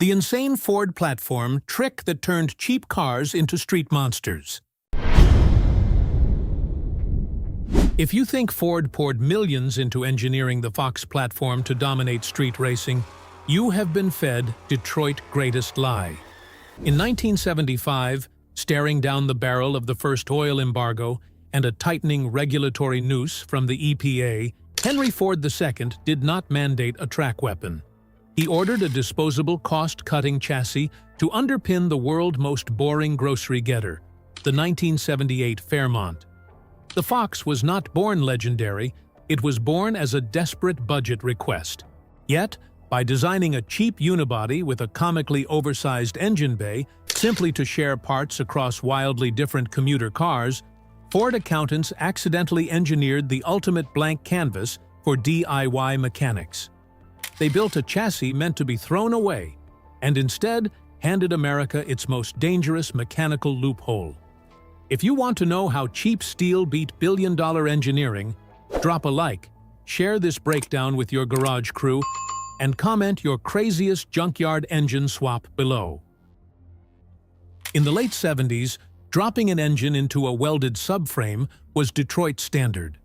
The insane Ford platform trick that turned cheap cars into street monsters. If you think Ford poured millions into engineering the Fox platform to dominate street racing, you have been fed Detroit's greatest lie. In 1975, staring down the barrel of the first oil embargo and a tightening regulatory noose from the EPA, Henry Ford II did not mandate a track weapon. He ordered a disposable, cost-cutting chassis to underpin the world's most boring grocery getter, the 1978 Fairmont. The Fox was not born legendary, it was born as a desperate budget request. Yet, by designing a cheap unibody with a comically oversized engine bay, simply to share parts across wildly different commuter cars, Ford accountants accidentally engineered the ultimate blank canvas for DIY mechanics. They built a chassis meant to be thrown away, and instead handed America its most dangerous mechanical loophole. If you want to know how cheap steel beat billion-dollar engineering, drop a like, share this breakdown with your garage crew, and comment your craziest junkyard engine swap below. In the late 70s, dropping an engine into a welded subframe was Detroit's standard.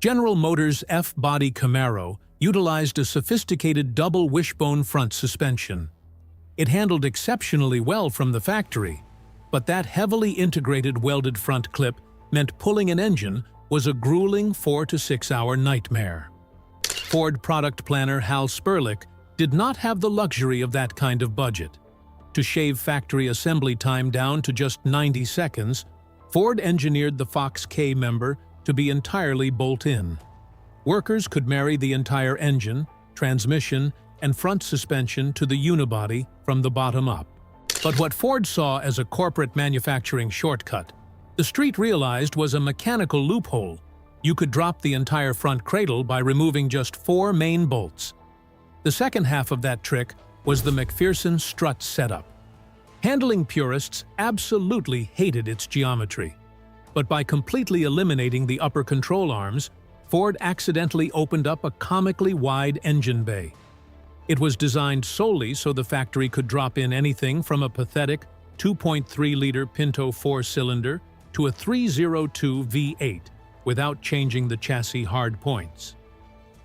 General Motors' F-Body Camaro utilized a sophisticated double wishbone front suspension. It handled exceptionally well from the factory, but that heavily integrated welded front clip meant pulling an engine was a grueling 4 to 6 hour nightmare. Ford product planner Hal Sperlich did not have the luxury of that kind of budget. To shave factory assembly time down to just 90 seconds, Ford engineered the Fox K member to be entirely bolt-in. Workers could marry the entire engine, transmission, and front suspension to the unibody from the bottom up. But what Ford saw as a corporate manufacturing shortcut, the street realized was a mechanical loophole. You could drop the entire front cradle by removing just 4 main bolts. The second half of that trick was the McPherson strut setup. Handling purists absolutely hated its geometry. But by completely eliminating the upper control arms, Ford accidentally opened up a comically wide engine bay. It was designed solely so the factory could drop in anything from a pathetic 2.3-liter Pinto 4-cylinder to a 302 V8 without changing the chassis hard points.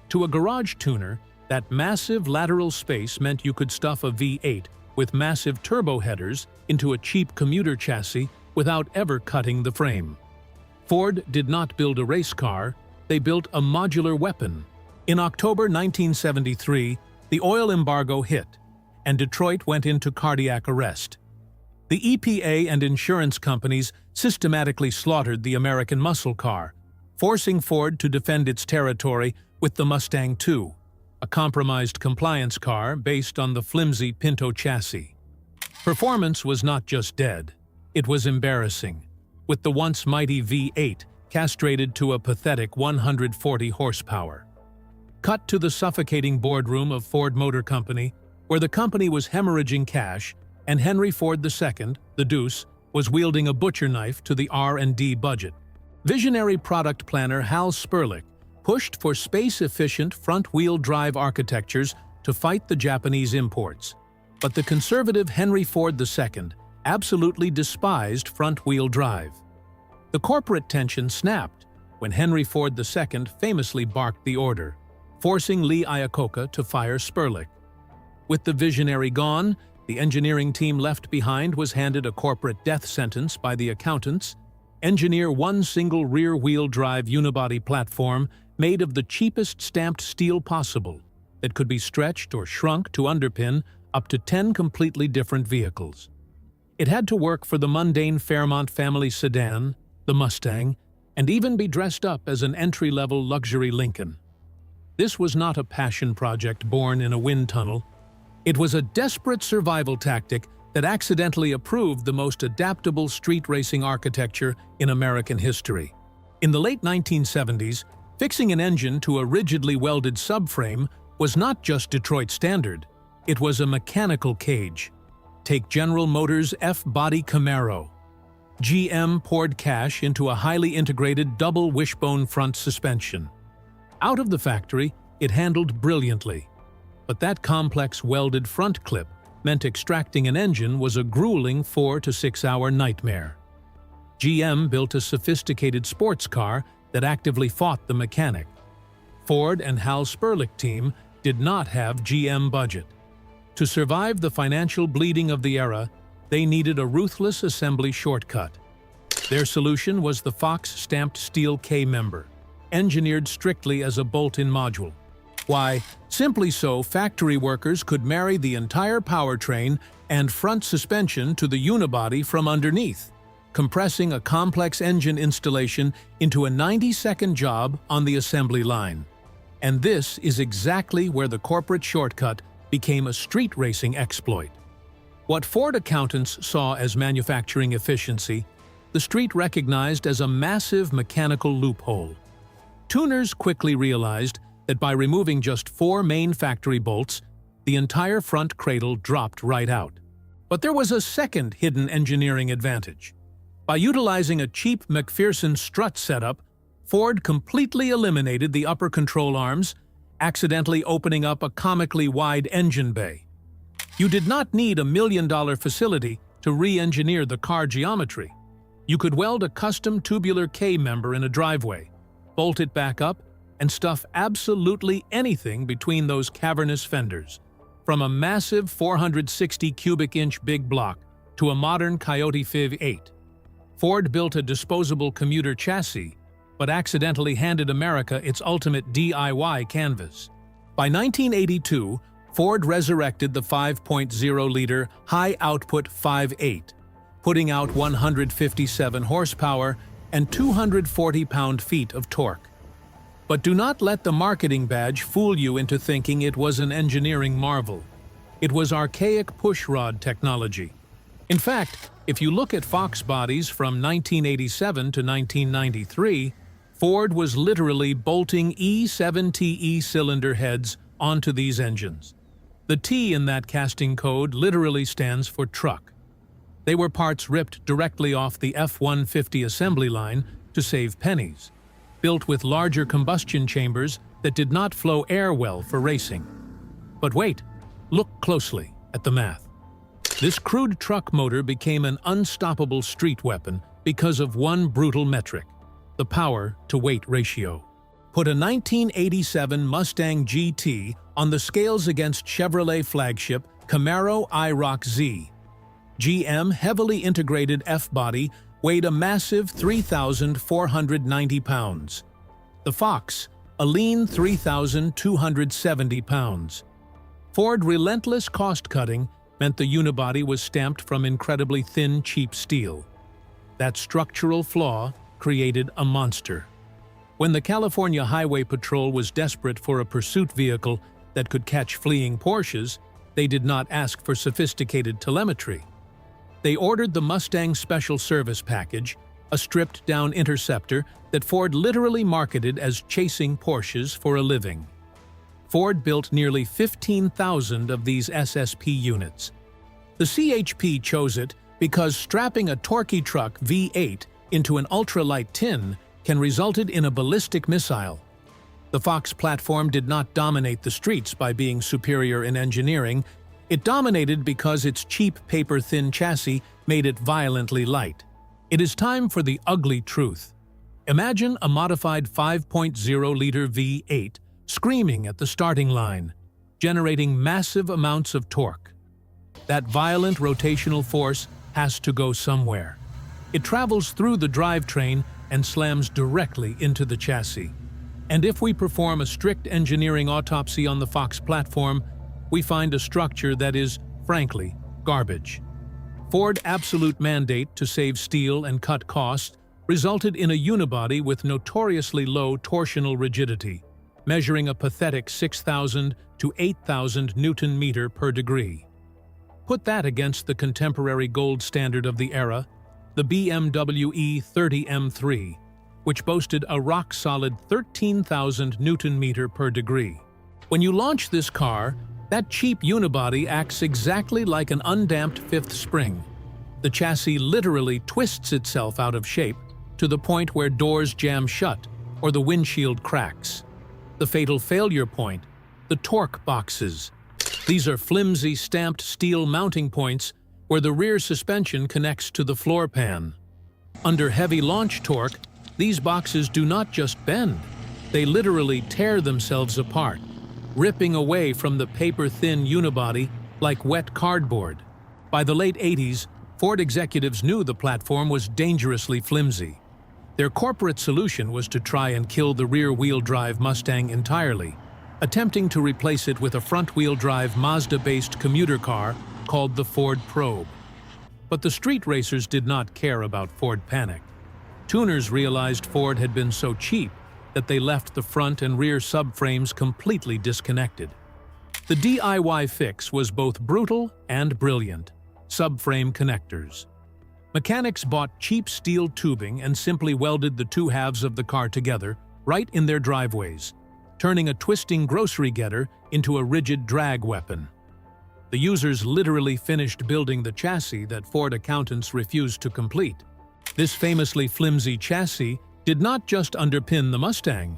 To a garage tuner, that massive lateral space meant you could stuff a V8 with massive turbo headers into a cheap commuter chassis without ever cutting the frame. Ford did not build a race car, they built a modular weapon. In October 1973, the oil embargo hit, and Detroit went into cardiac arrest. The EPA and insurance companies systematically slaughtered the American muscle car, forcing Ford to defend its territory with the Mustang II, a compromised compliance car based on the flimsy Pinto chassis. Performance was not just dead, it was embarrassing, with the once mighty V8 castrated to a pathetic 140 horsepower. Cut to the suffocating boardroom of Ford Motor Company, where the company was hemorrhaging cash, and Henry Ford II, the Deuce, was wielding a butcher knife to the R&D budget. Visionary product planner Hal Sperlich pushed for space-efficient front-wheel drive architectures to fight the Japanese imports. But the conservative Henry Ford II absolutely despised front-wheel drive. The corporate tension snapped when Henry Ford II famously barked the order, forcing Lee Iacocca to fire Sperlich. With the visionary gone, the engineering team left behind was handed a corporate death sentence by the accountants: engineer one single rear-wheel drive unibody platform made of the cheapest stamped steel possible that could be stretched or shrunk to underpin up to 10 completely different vehicles. It had to work for the mundane Fairmont family sedan, the Mustang, and even be dressed up as an entry-level luxury Lincoln. This was not a passion project born in a wind tunnel. It was a desperate survival tactic that accidentally approved the most adaptable street racing architecture in American history. In the late 1970s, fixing an engine to a rigidly welded subframe was not just Detroit's standard, it was a mechanical cage. Take General Motors' F-Body Camaro. GM poured cash into a highly integrated double wishbone front suspension. Out of the factory, it handled brilliantly. But that complex welded front clip meant extracting an engine was a grueling 4 to 6 hour nightmare. GM built a sophisticated sports car that actively fought the mechanic. Ford and Hal Sperlich team did not have GM budget. To survive the financial bleeding of the era, they needed a ruthless assembly shortcut. Their solution was the Fox stamped steel K-member, engineered strictly as a bolt-in module. Why? Simply so factory workers could marry the entire powertrain and front suspension to the unibody from underneath, compressing a complex engine installation into a 90-second job on the assembly line. And this is exactly where the corporate shortcut became a street racing exploit. What Ford accountants saw as manufacturing efficiency, the street recognized as a massive mechanical loophole. Tuners quickly realized that by removing just 4 main factory bolts, the entire front cradle dropped right out. But there was a second hidden engineering advantage. By utilizing a cheap McPherson strut setup, Ford completely eliminated the upper control arms, accidentally opening up a comically wide engine bay. You did not need a $1 million facility to re-engineer the car geometry. You could weld a custom tubular K-member in a driveway, bolt it back up, and stuff absolutely anything between those cavernous fenders, from a massive 460 cubic inch big block to a modern Coyote Fiv 8. Ford built a disposable commuter chassis, but accidentally handed America its ultimate DIY canvas. By 1982, Ford resurrected the 5.0-liter high-output 5.8, putting out 157 horsepower and 240 pound-feet of torque. But do not let the marketing badge fool you into thinking it was an engineering marvel. It was archaic pushrod technology. In fact, if you look at Fox bodies from 1987 to 1993, Ford was literally bolting E7TE cylinder heads onto these engines. The T in that casting code literally stands for truck. They were parts ripped directly off the F-150 assembly line to save pennies, built with larger combustion chambers that did not flow air well for racing. But wait, look closely at the math. This crude truck motor became an unstoppable street weapon because of one brutal metric: the power-to-weight ratio. Put a 1987 Mustang GT on the scales against Chevrolet flagship Camaro IROC Z. GM heavily integrated F-body weighed a massive 3,490 pounds. The Fox, a lean 3,270 pounds. Ford relentless cost-cutting meant the unibody was stamped from incredibly thin, cheap steel. That structural flaw created a monster. When the California Highway Patrol was desperate for a pursuit vehicle that could catch fleeing Porsches, they did not ask for sophisticated telemetry. They ordered the Mustang Special Service Package, a stripped-down interceptor that Ford literally marketed as chasing Porsches for a living. Ford built nearly 15,000 of these SSP units. The CHP chose it because strapping a torquey truck V8 into an ultralight tin can result in a ballistic missile. The Fox platform did not dominate the streets by being superior in engineering. It dominated because its cheap paper-thin chassis made it violently light. It is time for the ugly truth. Imagine a modified 5.0-liter V8 screaming at the starting line, generating massive amounts of torque. That violent rotational force has to go somewhere. It travels through the drivetrain and slams directly into the chassis. And if we perform a strict engineering autopsy on the Fox platform, we find a structure that is, frankly, garbage. Ford's absolute mandate to save steel and cut costs resulted in a unibody with notoriously low torsional rigidity, measuring a pathetic 6,000 to 8,000 Newton-meter per degree. Put that against the contemporary gold standard of the era, the BMW E30 M3, which boasted a rock-solid 13,000 Newton-meter per degree. When you launch this car, that cheap unibody acts exactly like an undamped fifth spring. The chassis literally twists itself out of shape to the point where doors jam shut or the windshield cracks. The fatal failure point: the torque boxes. These are flimsy stamped steel mounting points where the rear suspension connects to the floor pan. Under heavy launch torque, these boxes do not just bend, they literally tear themselves apart, ripping away from the paper-thin unibody like wet cardboard. By the late 80s, Ford executives knew the platform was dangerously flimsy. Their corporate solution was to try and kill the rear-wheel drive Mustang entirely, attempting to replace it with a front-wheel drive Mazda-based commuter car called the Ford Probe. But the street racers did not care about Ford panic. Tuners realized Ford had been so cheap that they left the front and rear subframes completely disconnected. The DIY fix was both brutal and brilliant: subframe connectors. Mechanics bought cheap steel tubing and simply welded the two halves of the car together right in their driveways, turning a twisting grocery getter into a rigid drag weapon. The users literally finished building the chassis that Ford accountants refused to complete. This famously flimsy chassis did not just underpin the Mustang.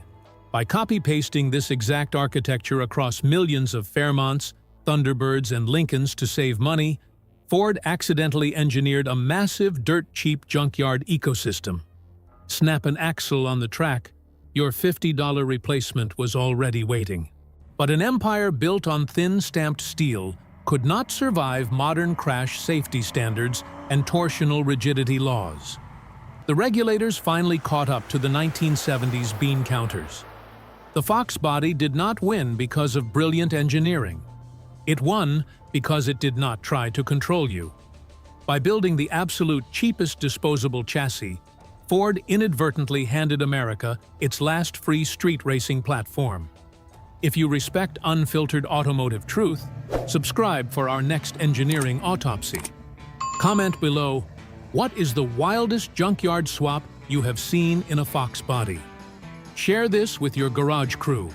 By copy-pasting this exact architecture across millions of Fairmonts, Thunderbirds, and Lincolns to save money, Ford accidentally engineered a massive dirt-cheap junkyard ecosystem. Snap an axle on the track, your $50 replacement was already waiting. But an empire built on thin stamped steel could not survive modern crash safety standards and torsional rigidity laws. The regulators finally caught up to the 1970s bean counters. The Fox Body did not win because of brilliant engineering. It won because it did not try to control you. By building the absolute cheapest disposable chassis, Ford inadvertently handed America its last free street racing platform. If you respect unfiltered automotive truth, subscribe for our next engineering autopsy. Comment below, what is the wildest junkyard swap you have seen in a Fox Body? Share this with your garage crew.